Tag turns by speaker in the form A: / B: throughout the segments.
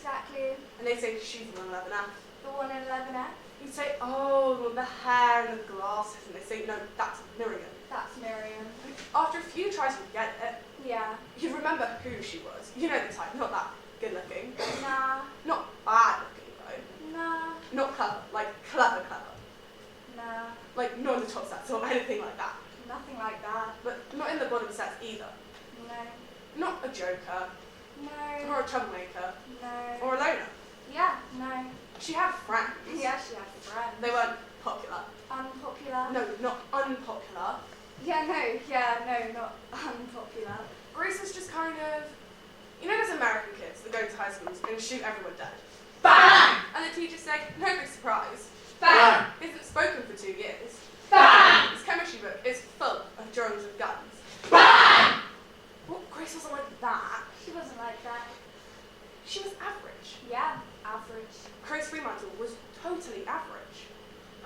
A: Exactly.
B: And they'd say, she's the 111F.
A: The 111F?
B: You'd say, oh, the hair and the glasses. And they'd say, no, that's Miriam.
A: That's Miriam.
B: After a few tries to get it,
A: yeah,
B: you'd remember who she was. You know the type, not that good looking.
A: Nah.
B: Not bad looking, though.
A: Nah.
B: Not clever, like clever.
A: Nah.
B: Like, not in the top sets or anything like that.
A: Nothing like that.
B: But not in the bottom sets either.
A: No.
B: Not a joker.
A: No.
B: Or a troublemaker.
A: No.
B: Or a loner.
A: Yeah, no.
B: She had friends.
A: Yeah, she had friends.
B: They weren't popular.
A: Unpopular?
B: No, not unpopular.
A: Yeah, not unpopular.
B: Grace was just kind of, you know those American kids that go to high schools and shoot everyone dead?
C: Bang!
B: And the teachers say, no big surprise.
C: Bang!
B: Isn't spoken for 2 years.
C: Bang!
B: His chemistry book is full of drones and guns.
C: Bang!
B: Well, Grace wasn't like that.
A: She wasn't like that.
B: She was average.
A: Yeah, average.
B: Grace Fremantle was totally average.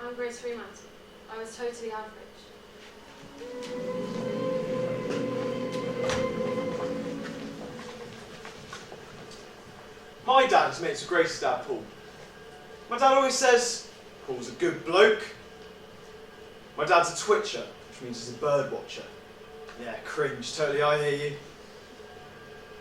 D: I'm Grace Fremantle. I was totally average.
E: My dad is mates with Grace's dad, Paul. My dad always says, Paul's a good bloke. My dad's a twitcher, which means he's a bird watcher. Yeah, cringe, totally, I hear you.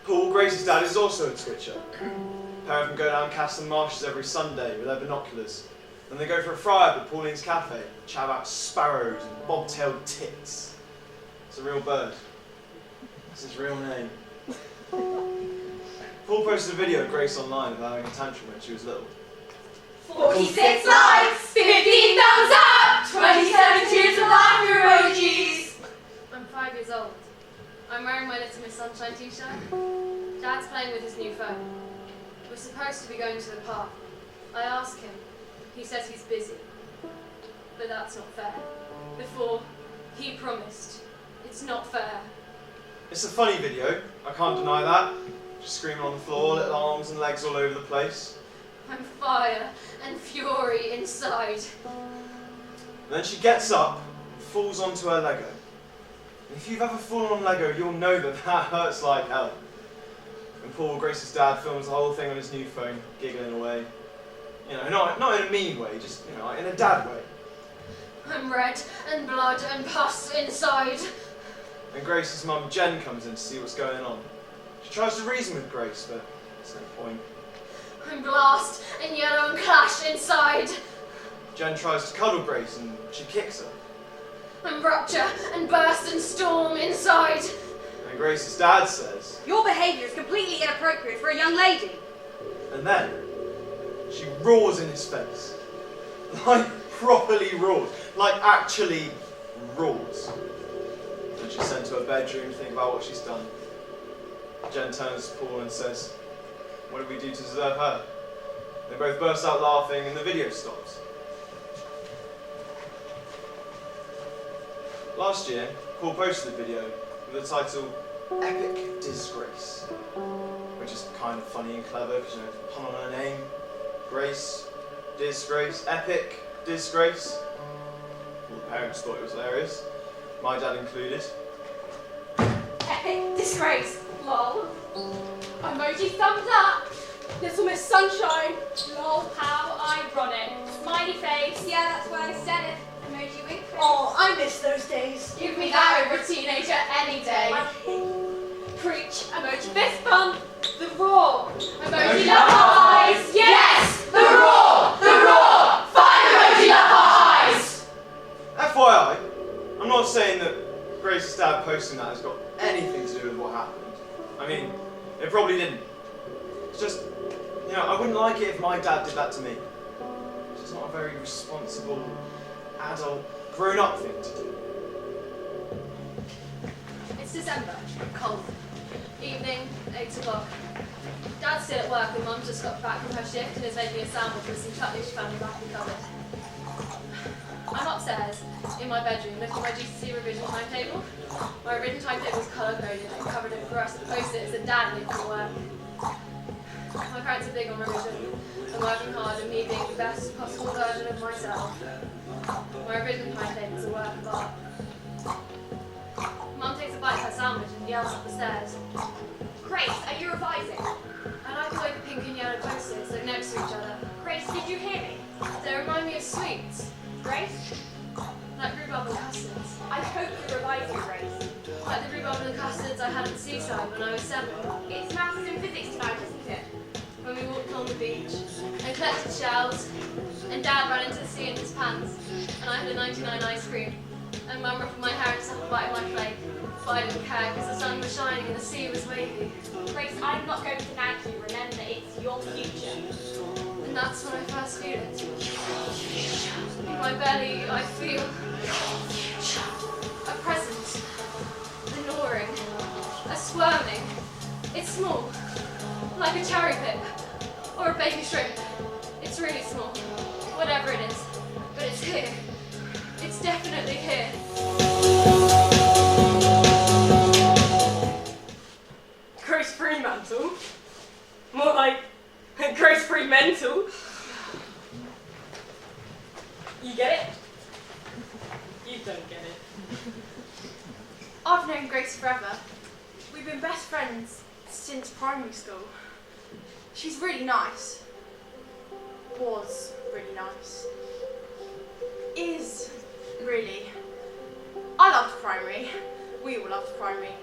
E: Paul, Grace's dad, is also a twitcher. A pair of them go down Castle Marshes every Sunday with their binoculars. Then they go for a fry up at Pauline's cafe, chat about sparrows and bobtailed tits. It's a real bird. It's his real name. Paul posted a video of Grace online of having a tantrum when she was little.
C: 46 likes, 15 thumbs up, 27 tears of laughter emojis.
D: I'm 5 years old. I'm wearing my Little Miss Sunshine t-shirt. Dad's playing with his new phone. We're supposed to be going to the park. I ask him. He says he's busy. But that's not fair. Before, he promised. It's not fair.
E: It's a funny video, I can't deny that. Just screaming on the floor, little arms and legs all over the place.
D: I'm fire and fury inside.
E: And then she gets up and falls onto her Lego. And if you've ever fallen on Lego, you'll know that that hurts like hell. And Paul, Grace's dad, films the whole thing on his new phone, giggling away. You know, not in a mean way, just, you know, like in a dad way.
D: I'm red and blood and pus inside.
E: And Grace's mum, Jen, comes in to see what's going on. She tries to reason with Grace, but there's no point.
D: I'm blast and yellow and clash inside.
E: Jen tries to cuddle Grace and she kicks her.
D: I'm rupture and burst and storm inside.
E: And Grace's dad says,
F: your behaviour is completely inappropriate for a young lady.
E: And then she roars in his face. Like properly roars. Like actually roars. And she's sent to her bedroom to think about what she's done. Jen turns to Paul and says, what did we do to deserve her? They both burst out laughing and the video stops. Last year, Paul posted a video with the title Epic Disgrace, which is kind of funny and clever because, you know, it's a pun on her name. Grace, disgrace, epic, disgrace. All the parents thought it was hilarious, my dad included.
C: Epic disgrace, lol. Emoji thumbs up. Little Miss Sunshine, lol. How ironic. Smiley face.
A: Yeah, that's why I said it. Emoji wink face.
C: Oh, I miss those days. Give me that over The roar. Emoji love heart eyes.
G: Yes! The roar! The roar! 5 emoji love heart eyes!
E: FYI, I'm not saying that Grace's dad posting that has got anything to do with what happened. I mean, it probably didn't. It's just, you know, I wouldn't like it if my dad did that to me. It's just not a very responsible, adult, grown-up thing to do.
D: It's December, cold. Evening, 8 o'clock. Dad's still at work and Mum just got back from her shift and is making a sandwich with some chutney she found in the back of the cupboard. I'm upstairs, in my bedroom, looking at my GCSE revision timetable. My revision timetable is colour-coded and covered in fluorescent post-its that Dad made for work. My parents are big on revision and working hard and me being the best possible version of myself. My revision timetable is a work of art. Mum takes a bite of her sandwich and yells up the stairs.
C: Grace, are you revising?
D: I like the way the pink and yellow post-its look next to each other.
C: Grace, did you hear me?
D: They remind me of sweets,
C: Grace,
D: like rhubarb and custards.
C: I hope you're revising, Grace.
D: Like the rhubarb and custards I had at the seaside when I was 7.
C: It's maths and physics tonight, isn't it?
D: When we walked along the beach and collected shells, and Dad ran into the sea in his pants, and I had a 99 ice cream, and Mum ruffled my hair and stuck a bite of my flake. But I didn't care because the sun was shining and the sea was wavy.
C: Grace, I'm not going to nag you. Remember, it's your future.
D: And that's when I first feel it. In my belly, I feel a presence, a gnawing, a squirming. It's small, like a cherry pip or a baby shrimp. It's really small, whatever it is, but it's here. It's definitely here.
C: Grace Fremantle? More like Grace Fremantle. You get it? You don't get it.
B: I've known Grace forever. We've been best friends since primary school. She's really nice. Was really nice. Is really. I loved primary. We all loved primary.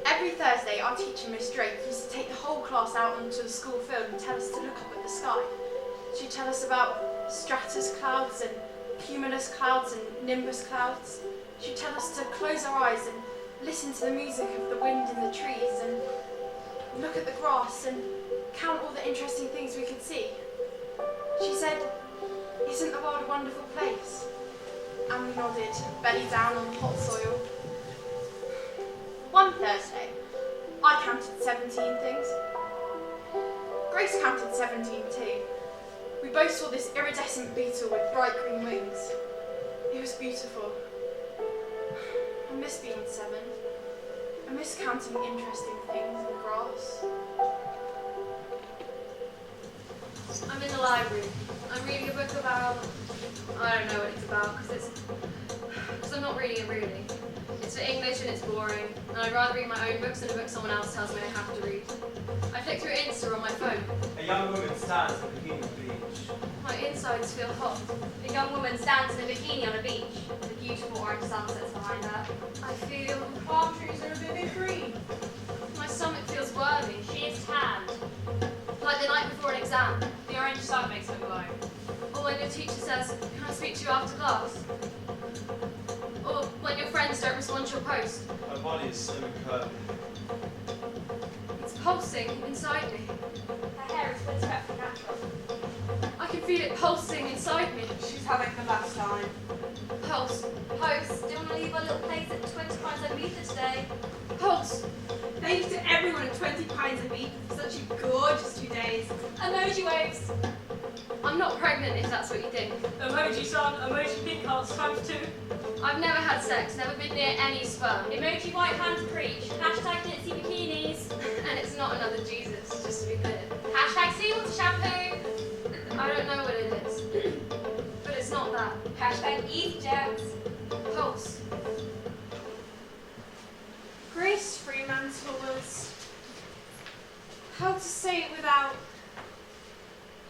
B: Every Thursday, our teacher, Miss Drake, used to take the whole class out onto the school field and tell us to look up at the sky. She'd tell us about stratus clouds and cumulus clouds and nimbus clouds. She'd tell us to close our eyes and listen to the music of the wind in the trees and look at the grass and count all the interesting things we could see. She said, "Isn't the world a wonderful place?" And we nodded, belly down on the hot soil. One Thursday, I counted 17 things. Grace counted 17 too. We both saw this iridescent beetle with bright green wings. It was beautiful. I miss being 7. I miss counting interesting things in the grass.
D: I'm in the library. I'm reading a book about... I don't know what it's about, because I'm not reading it really. It's for English and it's boring, and I'd rather read my own books than a book someone else tells me I have to read. I flick through Insta on my phone.
H: A young woman stands at the bikini beach.
D: My insides feel hot.
F: A young woman stands in a bikini on a beach. The beautiful orange sun sets behind her.
D: I feel...
C: Palm trees are a bit green.
D: my stomach feels wormy.
F: She is tanned.
D: Like the night before an exam.
F: The orange sun makes her glow.
D: Or when your teacher says, "Can I speak to you after class?" Or when your friends don't respond to your post.
E: Her body is slim and curvy.
D: It's pulsing inside me.
C: Her hair is perfectly natural.
D: I can feel it pulsing inside me.
C: She's having the best time.
D: Pulse.
F: Host, do you want to leave our little place at 20 pounds a metre today?
D: Pulse.
C: Thanks to everyone at 20 pounds a week for such a gorgeous 2 days. Emoji waves.
D: I'm not pregnant if that's what you think.
C: Emoji sun, emoji pink hearts times 2.
D: I've never had sex, never been near any sperm.
F: Emoji white hands preach. Hashtag ditzy bikinis.
D: And it's not another Jesus, just to be clear.
F: Hashtag seawater shampoo.
D: I don't know what it is. But it's not that.
F: Hashtag easy jets.
D: Pulse.
B: Grace Fremantle was, how to say it without,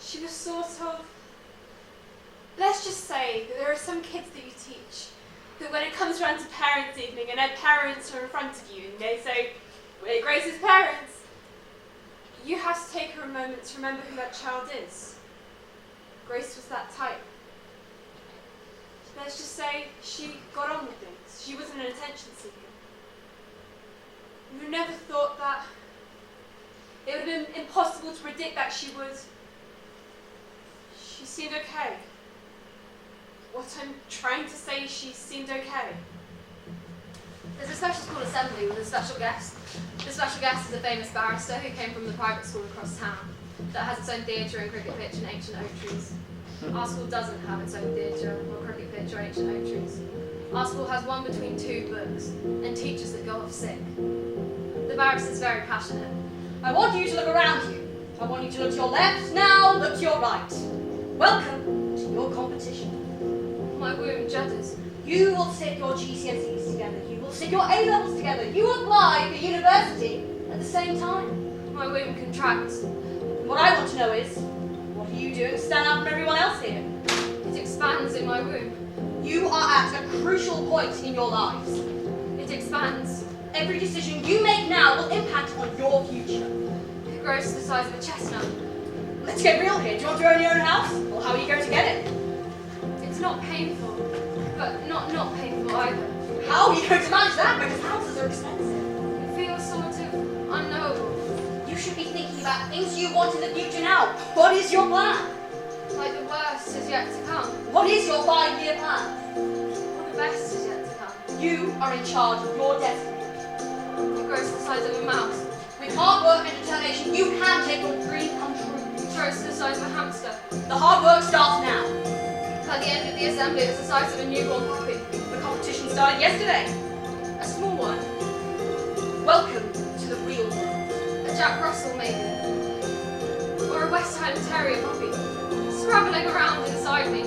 B: she was sort of, let's just say that there are some kids that you teach that when it comes around to parents' evening and their parents are in front of you and they say, "We're Grace's parents,"
C: You have to take her a moment to remember who that child is. Grace was that type. Let's just say she got on with things. She wasn't an attention seeker. You never thought that it would have been impossible to predict that she would. She seemed okay. What I'm trying to say is she seemed okay.
D: There's a special school assembly with a special guest. The special guest is a famous barrister who came from the private school across town that has its own theatre and cricket pitch and ancient oak trees. Our school doesn't have its own theatre or cricket pitch or ancient oak trees. Our school has one between 2 books and teachers that go off sick. The barrister's very passionate.
I: I want you to look around you. I want you to look to your left, now look to your right. Welcome to your competition.
D: My womb judders.
I: You will sit your GCSEs together. You will sit your A-levels together. You will apply for university at the same time.
D: My womb contracts.
I: What I want to know is, what are you doing to stand out from everyone else here?
D: It expands in my womb.
I: You are at a crucial point in your lives.
D: It expands.
I: Every decision you make now will impact on your future.
D: It grows to the size of a chestnut.
I: Let's get real here. Do you want to own your own house? Well, how are you going to get it?
D: It's not painful, but not painful either.
I: How are you going to manage that? Because houses are expensive.
D: It feels sort of unknowable.
I: You should be thinking about things you want in the future now. What is your plan?
D: Like the worst is yet to come.
I: What is your 5-year plan?
D: Or the best is yet to come.
I: You are in charge of your destiny.
D: It grows to the size of a mouse.
I: With hard work and determination, you can make your dream come true.
D: It grows to the size of a hamster.
I: The hard work starts now.
D: By the end of the assembly, it's the size of a newborn puppy.
I: The competition started yesterday.
D: A small one.
I: Welcome to the real world.
D: A Jack Russell, maybe. Or a West Highland Terrier puppy. Scrabbling around inside me.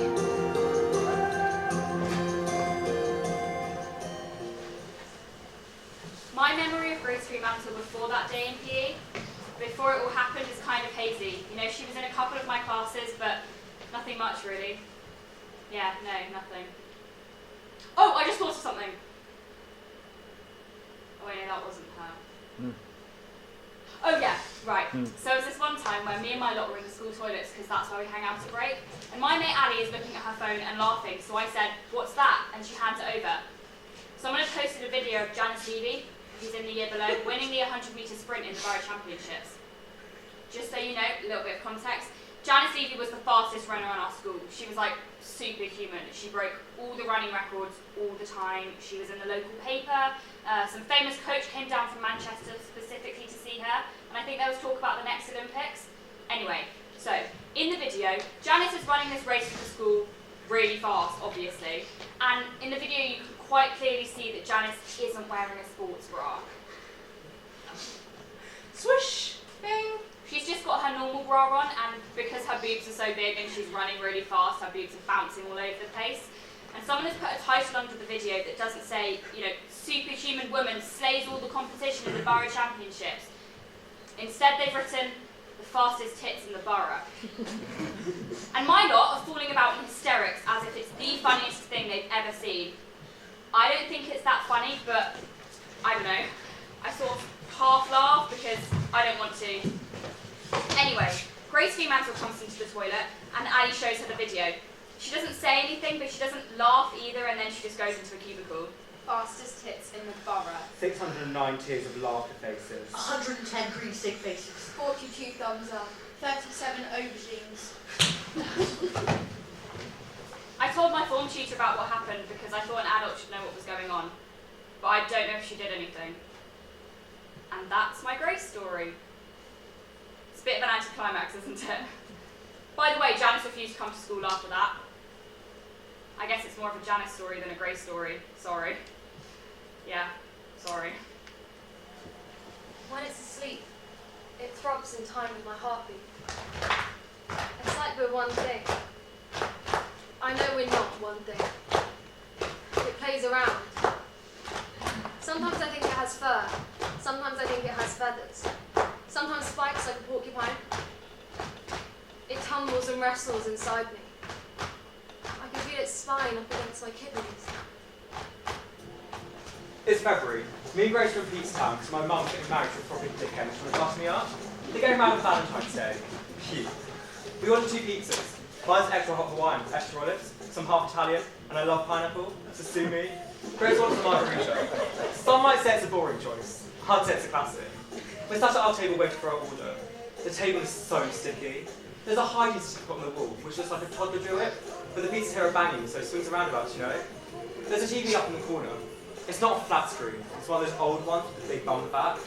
F: My memory of Grace Fremantle before that day in PE, before it all happened, is kind of hazy. You know, she was in a couple of my classes, but nothing much really. Yeah, no, nothing. Oh, I just thought of something. Oh wait, no, that wasn't her. Oh yeah, right. So it was this one time where me and my lot were in the school toilets because that's where we hang out at break. And my mate Ali is looking at her phone and laughing, so I said, "What's that?" And she hands it over. Someone had posted a video of Janice Levy, who's in the year below, winning the 100-metre sprint in the Borough Championships. Just so you know, a little bit of context, Janice Levy was the fastest runner on our school. She was like superhuman. She broke all the running records all the time. She was in the local paper. Some famous coach came down from Manchester specifically to see her, and I think there was talk about the next Olympics. Anyway, so in the video, Janice is running this race for the school really fast, obviously, and in the video you can quite clearly see that Janice isn't wearing a sports bra.
C: Swish! Bing!
F: She's just got her normal bra on, and because her boobs are so big and she's running really fast, her boobs are bouncing all over the place. And someone has put a title under the video that doesn't say, you know, superhuman woman slays all the competition in the Borough Championships. Instead, they've written, the fastest tits in the borough. And my lot are falling about in hysterics as if it's the funniest thing they've ever seen. I don't think it's that funny, but I don't know. I sort of half laugh because I don't want to. Anyway, Grace Fremantle comes into the toilet and Ali shows her the video. She doesn't say anything, but she doesn't laugh either, and then she just goes into a cubicle.
B: Fastest tits in the borough.
H: 609 tears of laughter faces.
I: 110 green stick faces.
B: 42 thumbs up. 37 aubergines.
F: I told my form tutor about what happened because I thought an adult should know what was going on, but I don't know if she did anything. And that's my Grace story. It's a bit of an anticlimax, isn't it? By the way, Janice refused to come to school after that. I guess it's more of a Janice story than a Grace story. Sorry. Yeah, sorry.
D: When it's asleep, it throbs in time with my heartbeat. It's like we're one thing. I know we're not one thing. It plays around. Sometimes I think it has fur. Sometimes I think it has feathers. Sometimes spikes like a porcupine. It tumbles and wrestles inside me. I can feel its spine up against my kidneys.
H: It's February. Me and Grace are in Peterstown because my mum's getting married to a property dickhead who's trying to bust me up. They're going around on Valentine's Day. Cute. We ordered 2 pizzas. Mine's extra hot Hawaiian with extra olives, some half Italian, and I love pineapple, so sue me. Grace wants a margarita. Some might say it's a boring choice. I'd say it's a classic. We're sat at our table waiting for our order. The table is so sticky. There's a hiding certificate on the wall, which looks like a toddler drew it, but the pizzas here are banging, so it swings around about, you know. There's a TV up in the corner. It's not a flat screen, it's one of those old ones with a big bum at the back.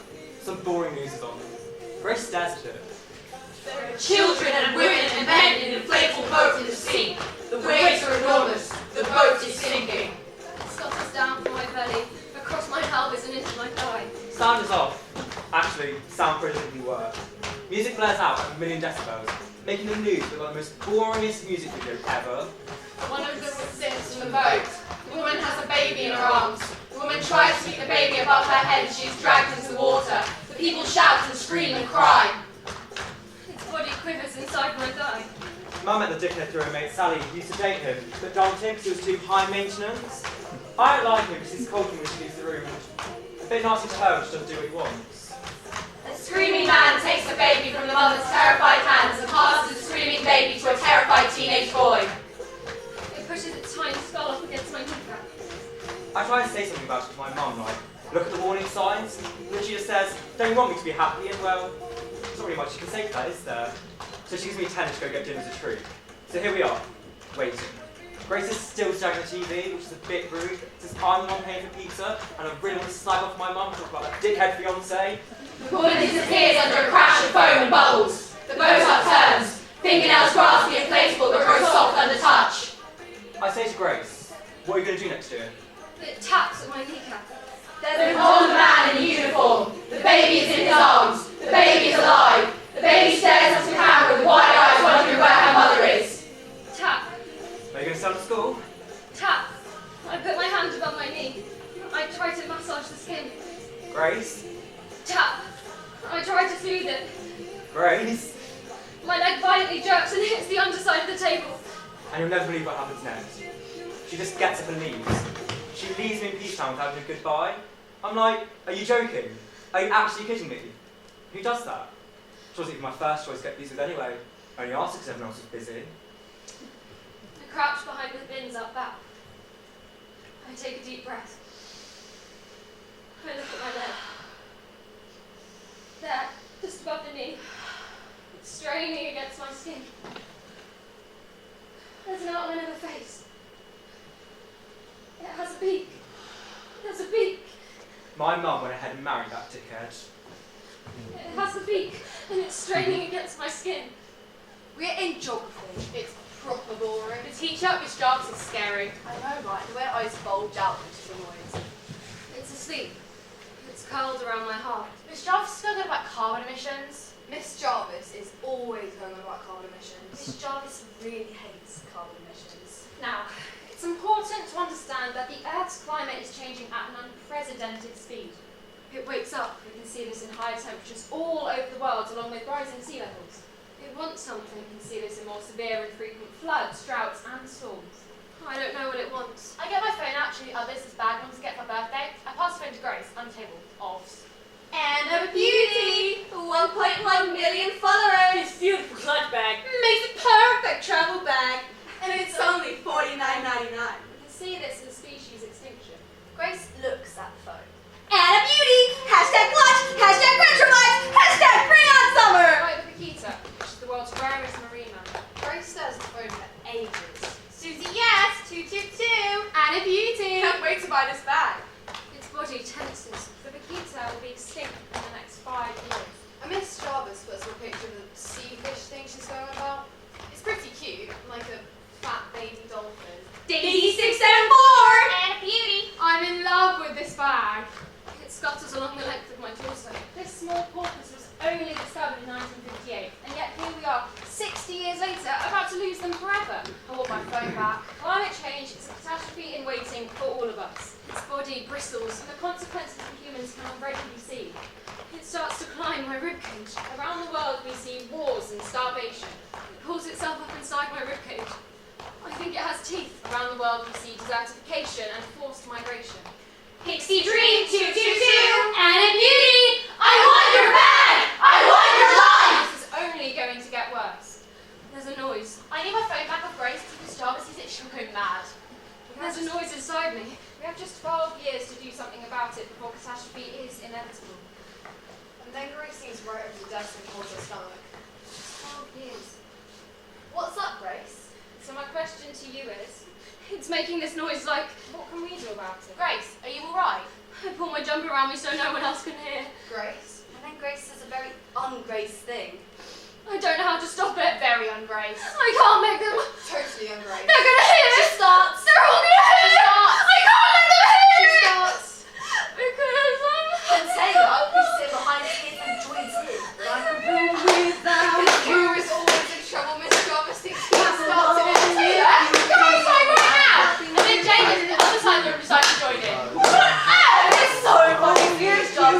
H: Some boring news is on. Grace stares at it.
G: There are children and women and men in an inflatable boat in the sea. The waves are enormous. The boat is sinking.
D: Scuttles down from my belly, across my pelvis and into my thigh.
H: Sound is off. Actually, sound brilliantly work. Music blares out at 1,000,000 decibels, making the news look like the most boringest music video ever.
G: One of them sits in the boat. The woman has a baby in her arms. The woman tries to keep the baby above her head and she is dragged into the water. The people shout and scream and cry.
D: Its body quivers inside my thigh.
H: Mum met the dickhead through her mate Sally, who used to date him, but dumped him because he was too high maintenance. I don't like him because he's cold when she leaves the room. A bit nasty to her when she doesn't do what he wants.
G: A screaming man takes the baby from the mother's terrified hands and passes the screaming baby to a terrified teenage boy.
D: It pushes its tiny skull up against my kneecap.
H: I try and say something about it to my mum, like, look at the warning signs, and then she just says, don't you want me to be happy? And well, there's not really much you can say to that, is there? So she gives me 10 to go get dinner as a treat. So here we are, waiting. Grace is still staring at the TV, which is a bit rude, since I'm the one paying for pizza, and I really want to snipe off my mum, talk about that dickhead fiancé.
G: The woman disappears under a crash of foam and bubbles. The boat upturns. Fingernails grasp the inflatable but grow soft under touch.
H: I say to Grace, what are you going to do next year?
D: It taps at my kneecap.
G: There's an old man in uniform. The baby is in his arms. The baby is alive. The baby stares at the camera with wide eyes wondering where her mother is.
D: Tap.
H: Are you going to sell to school?
D: Tap. I put my hand above my knee. I try to massage the skin.
H: Grace?
D: Tap. I try to soothe it.
H: Grace?
D: My leg violently jerks and hits the underside of the table.
H: And you'll never believe what happens next. She just gets up and leaves. She leaves me in Peacetown without having a goodbye. I'm like, are you joking? Are you actually kidding me? Who does that? It wasn't even my first choice to get these with anyway. I only asked because everyone else was busy.
D: I crouch behind the bins up back. I take a deep breath. I look at my leg. There, just above the knee. It's straining against my skin. There's an outline of a face. It has a beak. There's a beak.
H: My mum went ahead and married that dickhead.
D: It has a beak, and it's straining against my skin.
B: We're in geography. It's proper boring. The teacher, Miss Jarvis, is scary. I know, right? The way her eyes bulge out, which is annoying.
D: It's asleep. It's curled around my heart.
B: Miss Jarvis is going on about carbon emissions. Miss Jarvis is always going on about carbon emissions. Miss Jarvis really hates carbon emissions.
C: Now, it's important to understand that the Earth's climate is changing at an unprecedented speed.
D: It wakes up. We can see this in higher temperatures all over the world, along with rising sea levels. It wants something. We can see this in more severe and frequent floods, droughts, and storms. I don't know what it wants.
B: I get my phone out to the others as bad ones to get for my birthday. I pass the phone to Grace on the table. Offs.
A: And a beauty! 1.1 million followers!
I: This beautiful clutch bag.
A: Makes a perfect travel bag! And it's only $49.99.
D: We can see this in species extinction.
B: Grace looks at the phone.
A: And a beauty! Hashtag clutch! Hashtag retrolites! Hashtag bring on summer!
D: Like the Paquita, which is the world's rarest marine mammal.
B: Grace stares at the phone for ages.
A: Susie, yes! 222! And a beauty!
B: Can't wait to buy this bag.
D: Its body tenses. The Paquita will be extinct in the next 5 years.
B: I Miss Jarvis puts a picture of the sea fish thing she's going about. It's pretty cute, like a fat baby dolphin.
A: Daisy 674!
B: And a beauty!
D: I'm in love with this bag. It scuttles along the length of my torso.
C: This small porpoise was only discovered in 1958, and yet here we are, 60 years later, about to lose them forever.
B: I want my phone back.
C: Climate change is a catastrophe in waiting for all of us.
D: Its body bristles.
C: And the consequences for humans can already be seen.
D: It starts to climb my ribcage.
C: Around the world we see wars and starvation.
D: It pulls itself up inside my ribcage.
C: I think it has teeth. Around the world we see desertification and forced migration.
F: Pixie dream, toot toot toot, and a beauty. I want your bag. I want your life.
D: This is only going to get worse. There's a noise.
C: I need my phone back off Grace because Jarvis is itching to go mad.
D: There's a noise inside me.
C: We have just 12 years to do something about it before catastrophe is inevitable.
B: And then Grace leans right over the desk and holds her stomach.
C: 12 years. What's up, Grace?
D: So my question to you is, it's making this noise like,
C: What can we do about it?
F: Grace, are you alright?
D: I pull my jumper around me so no one else can hear.
B: Grace?
A: And then Grace says a very un-Grace thing.
D: I don't know how to stop it.
F: Very ungrace.
D: I can't make them.
B: Totally ungrace.
D: They're gonna hear
B: She
D: it.
B: starts.
D: They're all gonna hear it. I can't let them hear
B: She
D: it.
B: starts.
D: Because
A: And Taylor, who sit behind him and joins in. Like a room without
B: Who is always in trouble, Miss Jarvis thinks he started it.
F: Come outside right now! And then James at the other side of the room decides to join in.
A: It's so funny. Here's John.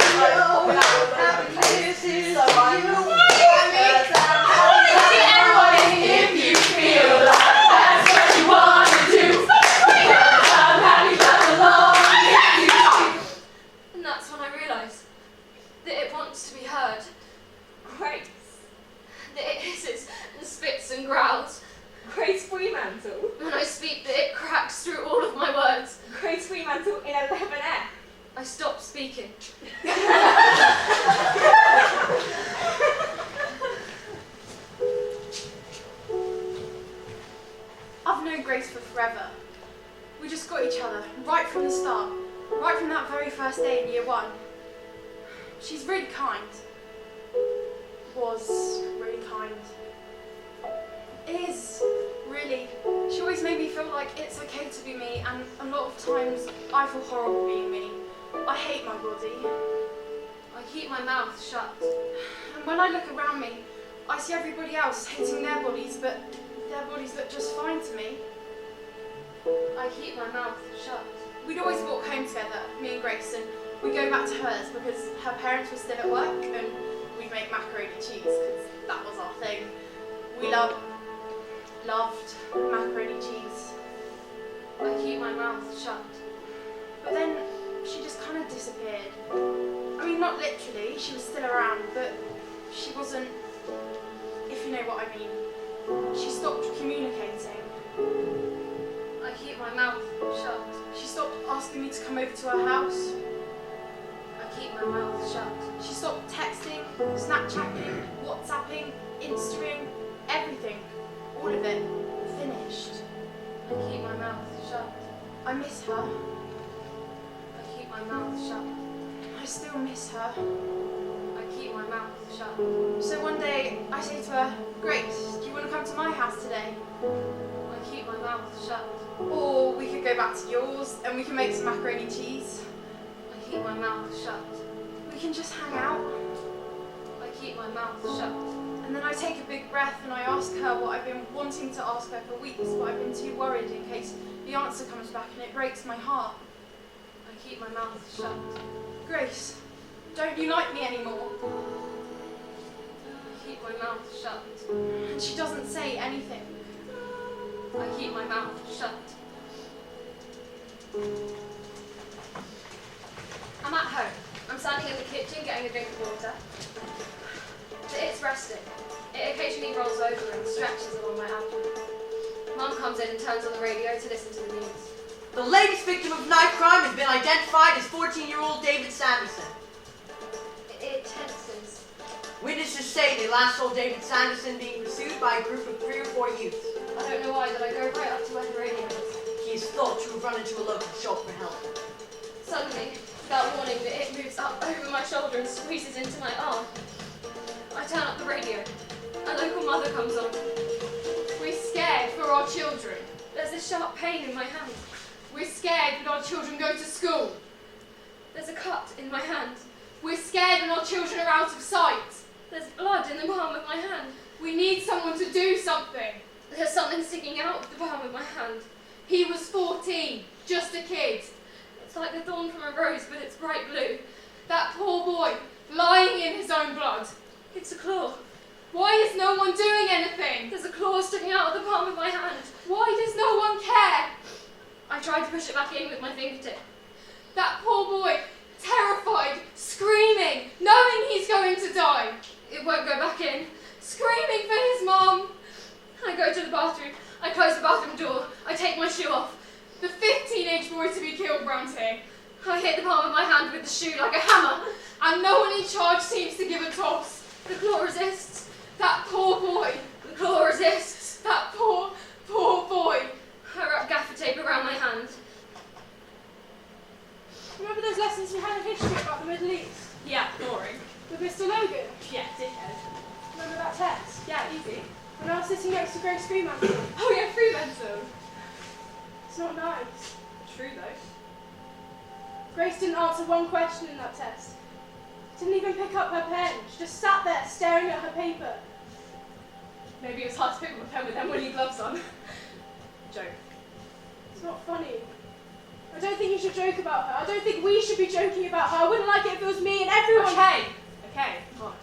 F: If you feel like that's what you want to do, I'm happy clap along.
D: And that's when I realised that it wants to be heard.
C: Grace.
D: That it hisses and spits and growls.
C: Grace Fremantle.
D: When I speak, that it cracks through all of my words.
C: Grace Fremantle in 11F.
D: I stop speaking.
B: I've known Grace for forever. We just got each other, right from the start. Right from that very first day in year 1. She's really kind. Was really kind. Is really. She always made me feel like it's okay to be me, and a lot of times I feel horrible being me. I hate my body.
D: I keep my mouth shut.
B: And when I look around me, I see everybody else hating their bodies, but their bodies look just fine to me.
D: I keep my mouth shut.
B: We'd always walk home together, me and Grace, and we'd go back to hers because her parents were still at work, and we'd make macaroni and cheese because that was our thing. We loved macaroni and cheese.
D: I keep my mouth shut.
B: But then she just kind of disappeared. I mean, not literally, she was still around, but she wasn't, if you know what I mean. She stopped communicating.
D: I keep my mouth shut.
B: She stopped asking me to come over to her house.
D: I keep my mouth shut.
B: She stopped texting, Snapchatting, WhatsApping, Instaing, everything. All of it. Finished.
D: I keep my mouth shut.
B: I miss her.
D: I keep my mouth shut.
B: I still miss her.
D: I keep my mouth shut.
B: So one day I say to her, Grace, do you want to come to my house today?
D: I keep my mouth shut.
B: Or we could go back to yours and we can make some macaroni and cheese.
D: I keep my mouth shut.
B: We can just hang out.
D: I keep my mouth shut.
B: And then I take a big breath and I ask her what I've been wanting to ask her for weeks, but I've been too worried in case the answer comes back and it breaks my heart.
D: I keep my mouth shut.
B: Grace, don't you like me anymore?
D: I keep my mouth shut.
B: And she doesn't say anything.
D: I keep my mouth shut. I'm at home. I'm standing in the kitchen getting a drink of water. It's resting. It occasionally rolls over and stretches along my abdomen. Mum comes in and turns on the radio to listen to the news.
J: The latest victim of knife crime has been identified as 14-year-old David Sanderson.
D: It tenses.
J: Witnesses say they last saw David Sanderson being pursued by a group of 3 or 4 youths.
D: I don't know why, but I go right up to where the radio is.
J: He is thought to have run into a local shop for help.
D: Suddenly, without warning, it moves up over my shoulder and squeezes into my arm. I turn up the radio. A local mother comes on.
C: We're scared for our children.
D: There's a sharp pain in my hand.
C: We're scared when our children go to school.
D: There's a cut in my hand.
C: We're scared when our children are out of sight.
D: There's blood in the palm of my hand.
C: We need someone to do something.
D: There's something sticking out of the palm of my hand.
C: He was 14, just a kid.
D: It's like the thorn from a rose, but it's bright blue.
C: That poor boy, lying in his own blood.
D: It's a claw.
C: Why is no one doing anything?
D: There's a claw sticking out of the palm of my hand.
C: Why does no one care?
D: I try to push it back in with my fingertip.
C: That poor poor boy, terrified, screaming, knowing he's going to die.
D: It won't go back in. Screaming for his mum. I go to the bathroom. I close the bathroom door. I take my shoe off.
C: The 15-age boy to be killed round here.
D: I hit the palm of my hand with the shoe like a hammer.
C: And no one in charge seems to give a toss.
D: The claw resists.
C: That poor boy.
D: The claw resists.
C: That poor boy.
D: I wrap gaffer tape around my hand.
C: Remember those lessons we had in history about the Middle East?
F: Yeah, boring.
C: With Mr. Logan?
F: Yeah, dickhead.
C: Remember that test?
F: Yeah, easy.
C: When I was sitting next to Grace Freeman.
F: Oh yeah, Freemantle.
C: It's not nice.
F: True though.
C: Grace didn't answer one question in that test. Didn't even pick up her pen. She just sat there staring at her paper.
F: Maybe it was hard to pick up a pen with them woolly gloves on. Joke.
C: It's not funny. I don't think you should joke about her. I don't think we should be joking about her. I wouldn't like it if it was me and everyone.
F: Okay, what?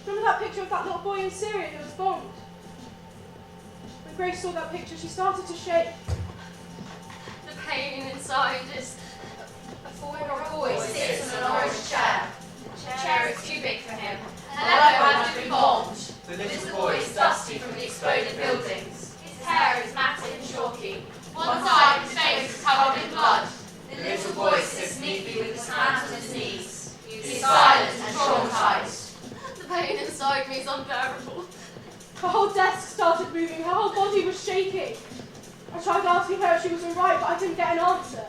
C: Remember that picture of that little boy in Syria who was bombed? When Grace saw that picture, she started to shake.
D: The pain inside is... A 4-year-old boy
G: sits in an orange chair.
D: The chair is too big for him.
G: An elephant has been bombed.
H: The
G: The
H: little
G: little
H: boy
G: boy is dusty from the exploded buildings. His hair is matted and chalky. One side of his face is covered in blood. The little boy sits neatly with his hands on his knees. He is silent and traumatized.
D: The pain inside me is unbearable.
C: Her whole desk started moving. Her whole body was shaking. I tried asking her if she was alright, but I didn't get an answer.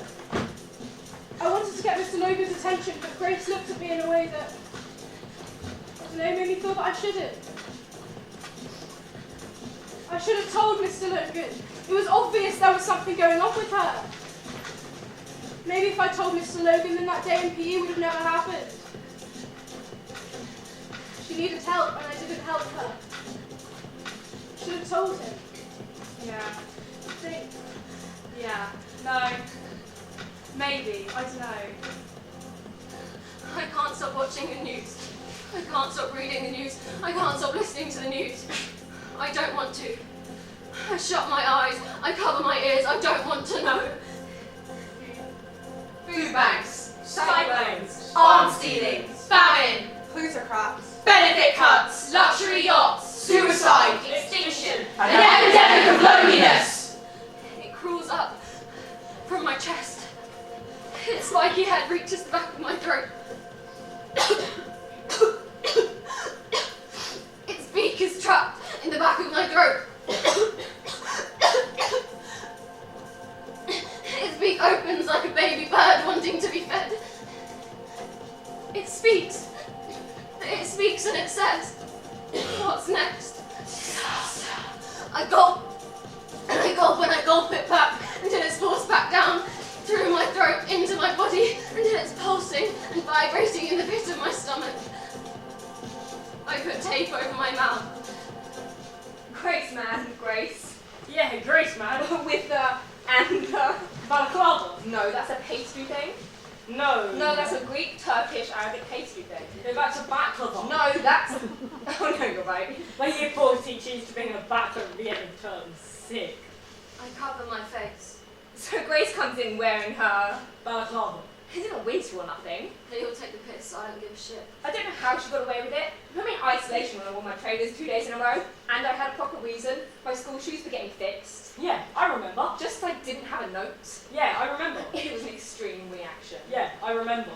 C: I wanted to get Mr. Logan's attention, but Grace looked at me in a way that, I don't know, made me feel that I shouldn't. I should have told Mr. Logan. It was obvious there was something going on with her. Maybe if I told Mr. Logan, then that day in PE would have never happened. She needed help, and I didn't help her. Should have told him.
F: Yeah.
C: I think.
F: Yeah. No. Maybe. I don't know.
D: I can't stop watching the news. I can't stop reading the news. I can't stop listening to the news. I don't want to. I shut my eyes. I cover my ears. I don't want to know.
G: Food banks,
F: Cyclones.
G: arms dealings, famine,
J: Plutocrats.
G: benefit cuts, luxury yachts, suicide, extinction, an epidemic of loneliness.
D: It crawls up from my chest. Its spiky head reaches the back of my throat. Its beak is trapped in the back of my throat. Its beak opens like a baby bird wanting to be fed. It speaks. It speaks and it says, "What's next?" I gulp. And I gulp and I gulp it back until it's forced back down through my throat into my body until it's pulsing and vibrating in the pit of my stomach. I put tape over my mouth.
F: Grace, man. Grace. Yeah, Grace, man. With and balaclava. No, that's a pastry thing. No, that's a Greek, Turkish, Arabic pastry thing. No, that's a baklava. No, that's... Oh no, you're right. My year 4 teacher used to bring a baklava at the end of term. Sick.
D: I cover my face.
F: So Grace comes in wearing her balaclava. Isn't a winter or nothing.
D: They all take the piss, so I don't give a shit.
F: I don't know how she got away with it. I put me in isolation when I wore my trainers 2 days in a row, and I had a proper reason. My school shoes were getting fixed. Yeah, I remember. Just I didn't have a note. Yeah, I remember. It was an extreme reaction. Yeah, I remember.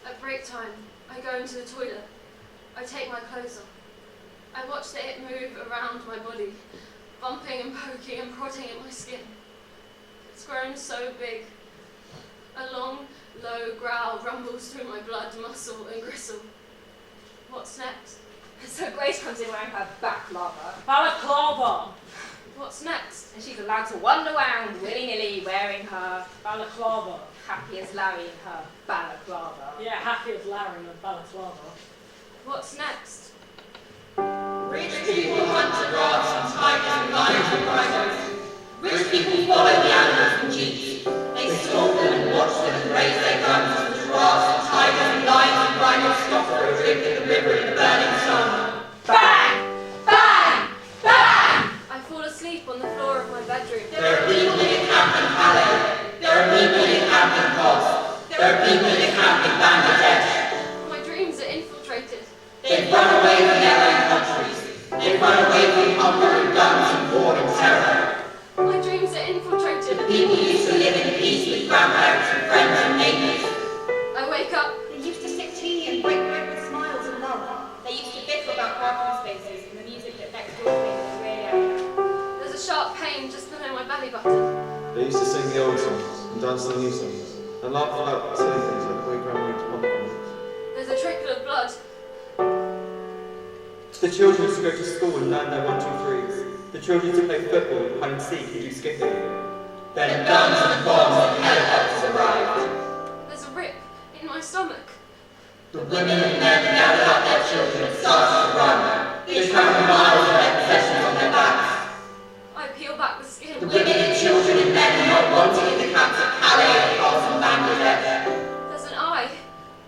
D: At break time, I go into the toilet. I take my clothes off. I watch it move around my body, bumping and poking and prodding at my skin. It's grown so big. A long, low growl rumbles through my blood, muscle and gristle. What's next?
F: So Grace comes in wearing her balaclava.
D: What's next?
F: And she's allowed to wander around willy-nilly wearing her balaclava. Happy as Larry in her balaclava. Yeah, happy as Larry in her balaclava.
D: What's next?
G: Rich people hunt the grass and tigers and lions and rhinos. Rich people follow the animals and jeeps. They stalk them and watch them and raise their guns as the giraffes and tigers and lions and rhinos stop for a drink at the river in the burning sun. Bang! Bang! Bang!
D: I fall asleep on the floor of my bedroom.
G: There are people in Camp and Calais. There are are people in Hampton Cost. There are people in camp in Bangladesh.
D: My dreams are infiltrated.
G: They've run away from their own countries. They've run away from hunger and guns and war and terror.
D: My dreams are infiltrated.
G: The people used to live in peace with grandparents and friends and neighbours.
D: I wake up.
F: They used to sip tea and break bread with smiles and love. They used to bicker about parking spaces and the music that next door played at the radio.
D: There's a sharp pain just below my belly button.
K: They used to sing the old songs and dance the new songs and laugh about silly things like the way Grandma used to pump on.
D: There's a trickle of blood.
H: The children used to go to school and learn their 1, 2, 3s. The children used to play football, hide and seek, and do skipping.
G: Then guns and bombs and helicopters arrived.
D: There's a rip in my stomach.
G: The women and men gathered up their children and started to run. They traveled miles with their possessions on their backs.
D: I peel back the skin.
G: The women and children and men are not wanted in the camps of Calais and Cost and Bangladesh.
D: There's an eye.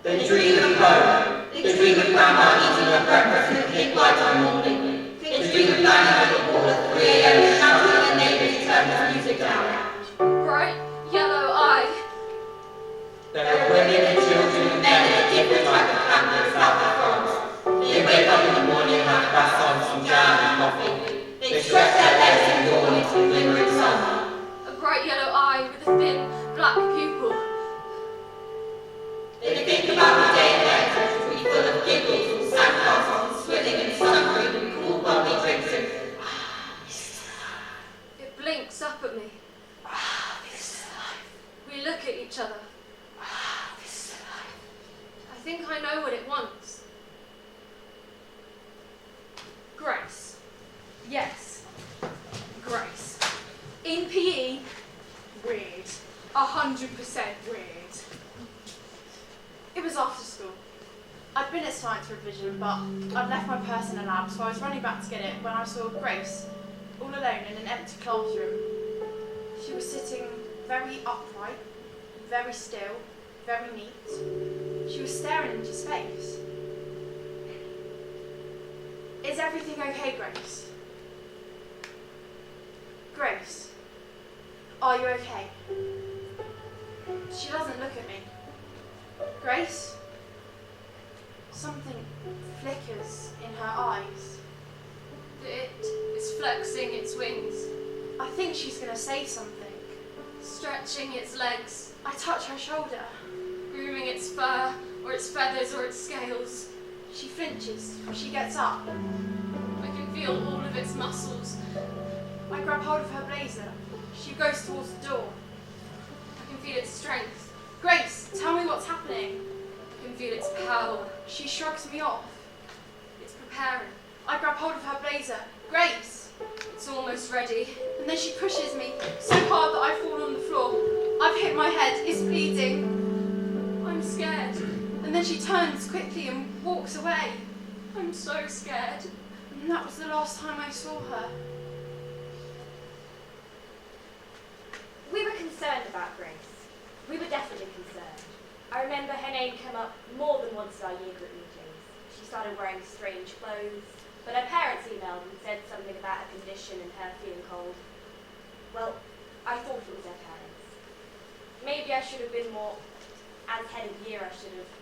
G: They dream of home. They dream of grandma eating her breakfast in the pink light one morning. They dream of banging on the wall at 3 a.m. shouting at their neighbours to turn the music down.
D: Bright yellow eye.
G: There are women and children and men in a different type of camp in the south of France. They wake up in the morning and have croissants and jam and coffee. They stretch their legs and yawn into the glimmering sun.
D: A bright yellow eye with a thin black pupil.
G: They think about the day ahead, which will be full of giggles and sandcastles and swimming and sun-cream and cool bubbly drinks and
D: It blinks up at me.
G: this is life.
D: We look at each other.
G: This is life.
D: I think I know what it wants.
C: Grace. Yes. Grace.
B: In PE, weird. 100% weird. It was after school. I'd been at science revision, but I'd left my purse in the lab, so I was running back to get it when I saw Grace, all alone in an empty classroom. She was sitting very upright, very still, very neat. She was staring into space. Is everything okay, Grace? Grace, are you okay? She doesn't look at me. Grace? Something flickers in her eyes.
D: It is flexing its wings,
B: I think she's gonna say something.
D: stretching its legs,
B: I touch her shoulder.
D: grooming its fur, or its feathers, or its scales.
B: She flinches. She gets up.
D: I can feel all of its muscles.
B: I grab hold of her blazer. She goes towards the door.
D: I can feel its strength.
B: Grace, tell me what's happening.
D: I can feel its power.
B: She shrugs me off.
D: It's preparing.
B: I grab hold of her blazer. Grace!
D: It's almost ready.
B: And then she pushes me so hard that I fall on the floor. I've hit my head. It's bleeding.
D: I'm scared.
B: And then she turns quickly and walks away.
D: I'm so scared.
B: And that was the last time I saw her.
L: We were concerned about Grace. We were definitely concerned. I remember her name came up more than once at our year group meetings. She started wearing strange clothes, but her parents emailed and said something about a condition and her feeling cold. Well, I thought it was her parents. Maybe I should have been more, as head of year I should have.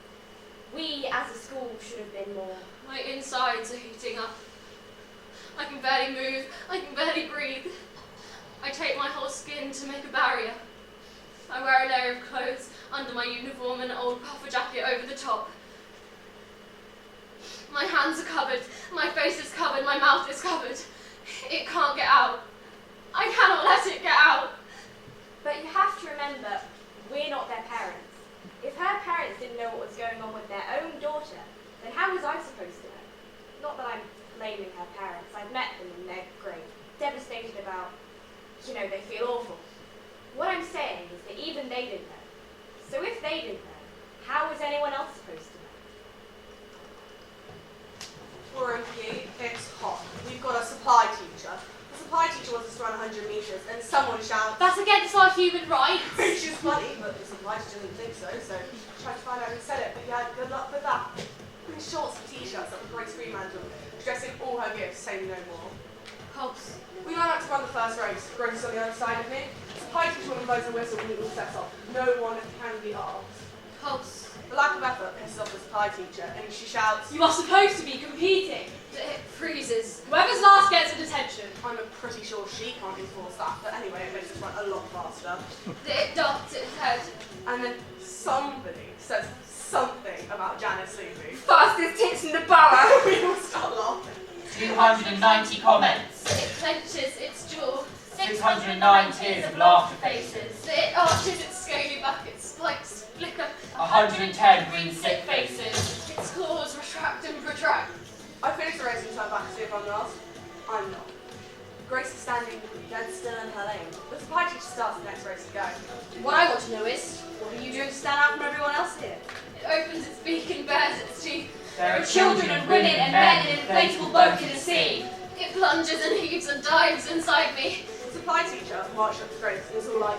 L: We as a school should have been more.
D: My insides are heating up. I can barely move. I can barely breathe. I tape my whole skin to make a barrier. I wear a layer of clothes under my uniform and an old puffer jacket over the top. My hands are covered, my face is covered, my mouth is covered. It can't get out. I cannot let it get out.
L: But you have to remember, we're not their parents. If her parents didn't know what was going on with their own daughter, then how was I supposed to know? Not that I'm blaming her parents. I've met them and they're great. Devastated about, they feel awful. What I'm saying is that even they didn't know. So if they didn't know, how was anyone else supposed to know?
J: We're in PE, it's hot. We've got a supply teacher. The supply teacher wants us to run 100 metres and someone shouts,
D: That's against our human rights.
J: which is funny, but the supply teacher didn't think so, so tried to find out who said it, but yeah, good luck with that. In shorts and t-shirts that were Grace Fremantle, addressing all her gifts, saying no more.
D: Pulse.
J: We line up to run the first race. Grace is on the other side of me. supply teacher when blows a whistle when it all sets off. No one can be asked.
D: Pulse.
J: The lack of effort pisses off the supply teacher, and she shouts,
C: You are supposed to be competing.
D: It freezes.
C: Whoever's last gets a detention.
J: I'm pretty sure she can't enforce that, but anyway, it makes us run a lot faster.
D: It darts its head.
J: And then somebody says something about Janet sleeping.
A: Fastest tits in the borough.
J: We all start laughing.
G: 290 comments.
D: It clenches its jaw.
G: 609 tears of laughter faces.
D: It arches its scaly back, its spikes flicker.
G: 110 green sick faces.
D: Its claws retract and protract.
J: I finished the race and turned back to see if I'm last. I'm not. Grace is standing dead still in her lane. The supply teacher starts the next race to go.
I: What I want to know is, what are you doing to stand out from everyone else here?
D: It opens its beak and bares its teeth.
G: There are children and women and men in an inflatable boat in the sea.
D: It plunges and heaves and dives inside me.
J: The supply teacher marched up to Grace and was all like,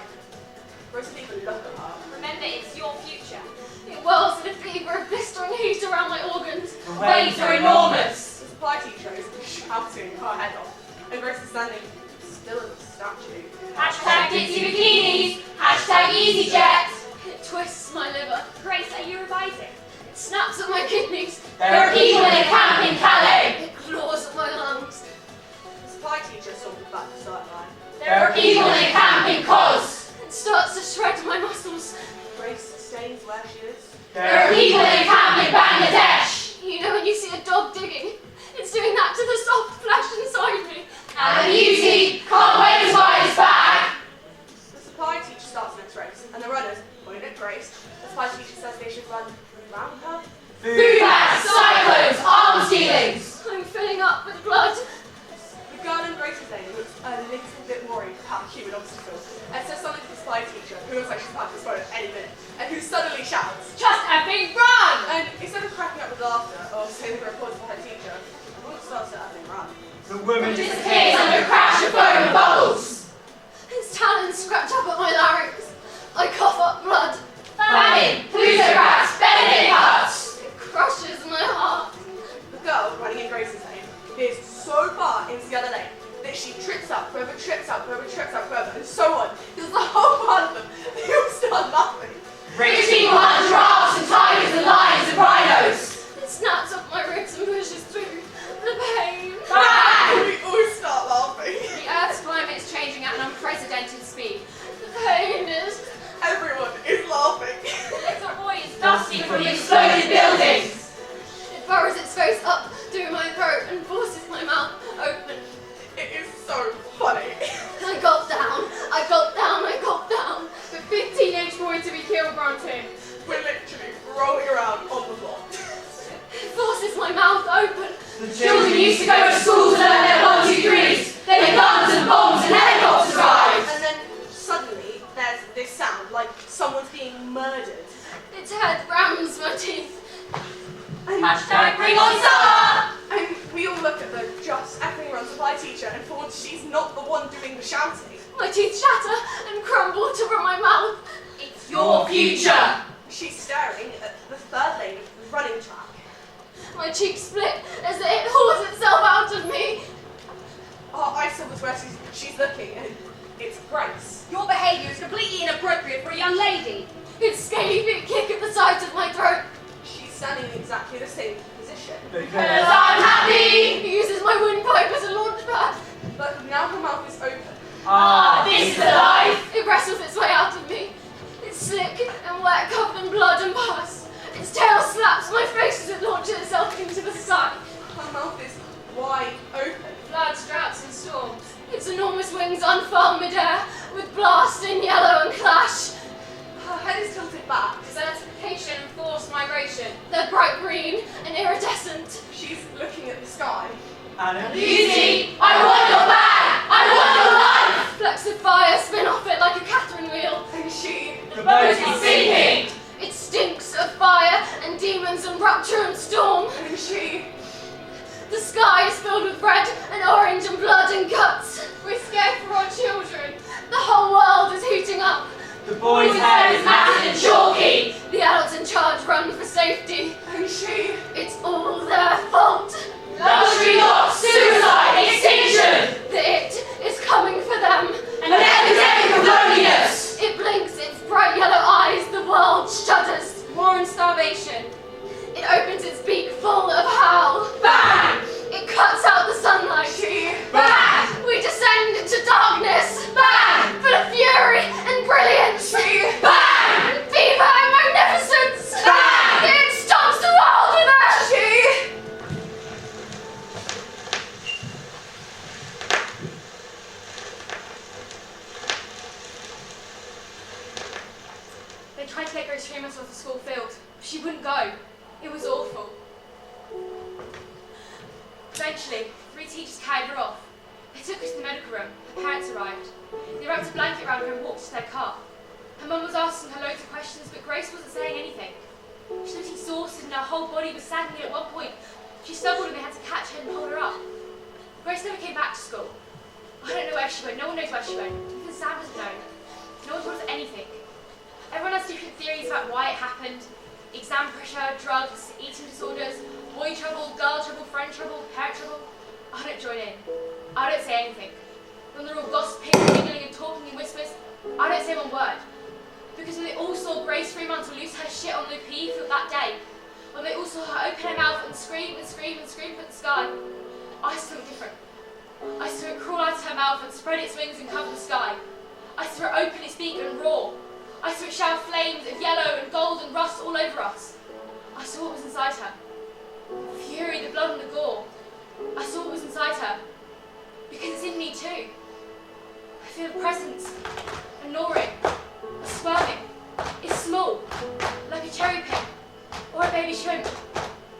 J: Grace didn't even look at her.
F: Remember, it's your future.
D: It whirls in a fever of blistering heat around my organs.
G: The waves are enormous.
J: The supply teacher is shouting her head off, and Grace is standing still as a statue.
F: Hashtag Dixie Bikinis. Hashtag EasyJet.
D: It twists my liver.
F: Grace, are you revising?
D: It snaps at my kidneys.
G: There are people in a camp in Calais.
D: It claws at my lungs.
J: The supply teacher sauntered back to the sideline.
G: There are people in a camp in Cos.
D: It starts to shred my muscles.
J: Grace stays where she is.
G: There are people in a camp in Bangladesh.
D: You know when you see a dog digging? It's doing that to the soft flesh inside me.
G: And the beauty can't wait to buy his bag.
J: The supply teacher starts the next race, and the runners point at Grace. The supply teacher says they should run around her.
G: Food bags, cyclones, arms dealings.
D: I'm filling up with blood.
J: The girl in Grace's lane looks a little bit worried about the human obstacle, and says something to the supply teacher, who looks like she's about to explode at any minute, and who suddenly shouts,
C: Just effing run!
J: and instead of cracking up with laughter or saying the report for her teacher, everyone starts to effing run.
H: The woman
G: Disappears under a crash of foam and bubbles.
D: Its talons scratch up at my larynx. I cough up blood.
G: Famine, plutocrats, benefit cuts.
D: It crushes my heart.
J: The girl running in Grace's lane veers so far into the other lane that she trips up, whoever trips up, whoever trips up, whoever, and so on. There's the whole part of them. They all start laughing.
G: Rich people hunt giraffes and tigers and lions and rhinos.
D: It snaps up my ribs and pushes through. The pain.
G: Bang!
J: We all start laughing.
F: The Earth's climate is changing at an unprecedented speed.
D: The pain is.
J: Everyone is laughing.
F: The little boy is
G: Dusty from the exploded buildings.
D: It burrows its face up through my throat and forces my mouth open.
J: It is so funny.
D: I gulp down. I gulp down. I gulp down.
C: The 15-inch boy to be killed, granted.
J: We're literally rolling around on the floor.
D: It forces my mouth open.
G: The children used to go to school to learn their 1, 2, 3s. Then the guns and bombs and helicopters arrived.
J: And then suddenly there's this sound like someone's being murdered.
D: Its head rams my teeth.
J: And,
G: Hashtag bring on summer.
J: and we all look at the just effing run supply teacher, and for once she's not the one doing the shouting.
D: My teeth shatter and crumble to from my mouth.
G: It's your future.
J: She's staring at the third lane of the running track.
D: My cheeks split as it haws itself out of me.
J: I saw was where she's looking, and it's Grace.
I: Your behaviour is completely inappropriate for a young lady.
D: Its scaly feet kick at the sides of my throat.
J: She's standing in exactly the same position,
G: Because I'm happy.
D: It uses my windpipe as a launch pad.
J: but now her mouth is open.
G: Ah, this is the life.
D: It wrestles its way out of me. It's slick and wet, covered in blood and pus. Its tail slaps my face as it launches itself into the sky.
J: Her mouth is wide open.
D: Floods, droughts and storms. Its enormous wings unfurl mid-air with blast and yellow and clash.
J: Her head is tilted back.
F: desertification and forced migration.
D: They're bright green and iridescent.
J: She's looking at the sky.
H: Anna.
G: Beauty, I want your bag. I want your life.
D: Flecks of fire spin off it like a Catherine wheel.
J: And she...
G: The boat is sinking.
D: It stinks of fire and demons and rapture and storm.
J: And she...
D: The sky is filled with red and orange and blood and guts.
C: We're scared for our children.
D: The whole world is heating up.
H: The boy's
G: His
H: head
G: head is matted and chalky.
D: The adults in charge run for safety.
J: And she...
D: It's all their fault.
G: Luxury yachts, suicide, extinction.
D: The
B: to scream us off the school field. She wouldn't go. It was awful. Eventually, 3 teachers carried her off. They took her to the medical room. Her parents arrived. They wrapped a blanket around her and walked to their car. Her mum was asking her loads of questions, but Grace wasn't saying anything. She looked exhausted and her whole body was sagging at one point. She stumbled and they had to catch her and hold her up. Grace never came back to school. I don't know where she went. No one knows where she went. Even Sam doesn't know. No one told us anything. Everyone has different theories about why it happened. Exam pressure, drugs, eating disorders, boy trouble, girl trouble, friend trouble, parent trouble. I don't join in. I don't say anything. When they're all gossiping, giggling and talking in whispers, I don't say one word. Because when they all saw Grace Fremantle lose her shit on the PE field that day, when they all saw her open her mouth and scream and scream and scream at the sky, I saw something different. I saw it crawl out of her mouth and spread its wings and cover the sky. I saw it open its beak and roar. I saw it shower flames of yellow and gold and rust all over us. I saw what was inside her. The fury, the blood and the gore. I saw what was inside her. Because it's in me too. I feel a presence, a gnawing, a squirming. It's small, like a cherry pin, or a baby shrimp.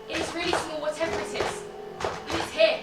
B: It is really small, whatever it is. But it's here.